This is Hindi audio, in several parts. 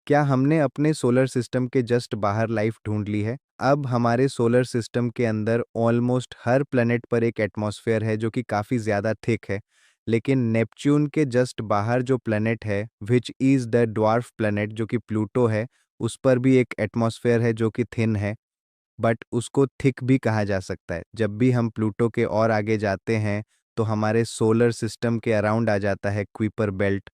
क्या हमने अपने सोलर सिस्टम के जस्ट बाहर लाइफ ढूंढ ली है? अब हमारे सोलर सिस्टम के अंदर ऑलमोस्ट हर प्लेनेट पर एक एटमॉस्फेयर है जो कि काफ़ी ज़्यादा थिक है। लेकिन नेपच्यून के जस्ट बाहर जो प्लेनेट है, which is the dwarf planet जो कि प्लूटो है, उस पर भी एक एटमॉस्फेयर है जो कि थिन है, बट उसको थिक भी कहा जा सकता है। जब भी हम प्लूटो के और आगे जाते हैं, तो हमारे सोलर सिस्टम के अराउंड आ जाता है क्वीपर बेल्ट।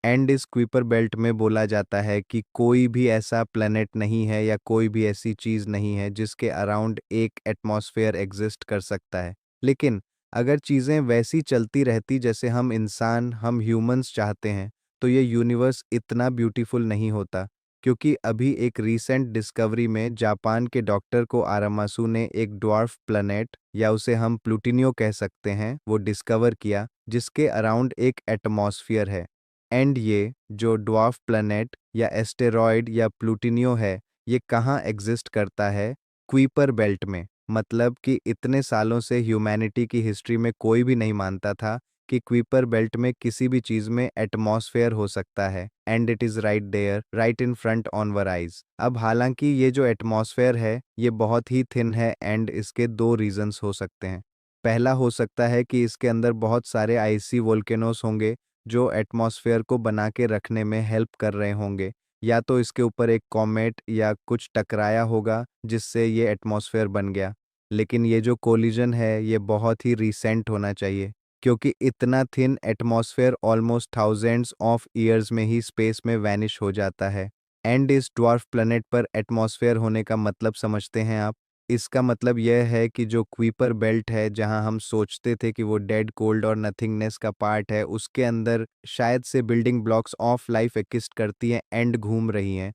एंड इस क्वीपर बेल्ट में बोला जाता है कि कोई भी ऐसा प्लेनेट नहीं है या कोई भी ऐसी चीज़ नहीं है जिसके अराउंड एक एटमॉस्फेयर एग्जिस्ट कर सकता है। लेकिन अगर चीज़ें वैसी चलती रहती जैसे हम इंसान, हम ह्यूमंस चाहते हैं, तो ये यूनिवर्स इतना ब्यूटीफुल नहीं होता। क्योंकि अभी एक रीसेंट डिस्कवरी में जापान के डॉक्टर को आरामासु ने एक ड्वार्फ प्लैनेट, या उसे हम प्लूटिनियो कह सकते हैं, वो डिस्कवर किया, जिसके अराउंड एक एटमॉस्फियर है। एंड ये जो ड्वार्फ प्लैनेट या एस्टेरॉयड या प्लूटिनियो है, ये कहाँ एग्जिस्ट करता है? क्वीपर बेल्ट में। मतलब कि इतने सालों से ह्यूमैनिटी की हिस्ट्री में कोई भी नहीं मानता था कि क्वीपर बेल्ट में किसी भी चीज में एटमॉस्फेयर हो सकता है। And it is right there, right in front on our eyes. अब हालांकि ये जो एटमॉस्फेयर है, ये बहुत ही थिन है, एंड इसके दो रीजंस हो सकते हैं। पहला हो सकता है कि इसके अंदर बहुत सारे आइसी वोल्केनोस होंगे जो एटमॉस्फेयर को बना के रखने में हेल्प कर रहे होंगे, या तो इसके ऊपर एक कॉमेट या कुछ टकराया होगा जिससे ये एटमॉस्फेयर बन गया। लेकिन ये जो कोलिजन है, ये बहुत ही रिसेंट होना चाहिए, क्योंकि इतना thin atmosphere almost thousands of years में ही स्पेस में वैनिश हो जाता है। एंड इस ड्वार्फ प्लेनेट पर एटमॉस्फेयर होने का मतलब समझते हैं आप? इसका मतलब यह है कि जो क्वीपर बेल्ट है, जहां हम सोचते थे कि वो डेड कोल्ड और नथिंगनेस का पार्ट है, उसके अंदर शायद से building blocks of life exist करती हैं एंड घूम रही हैं।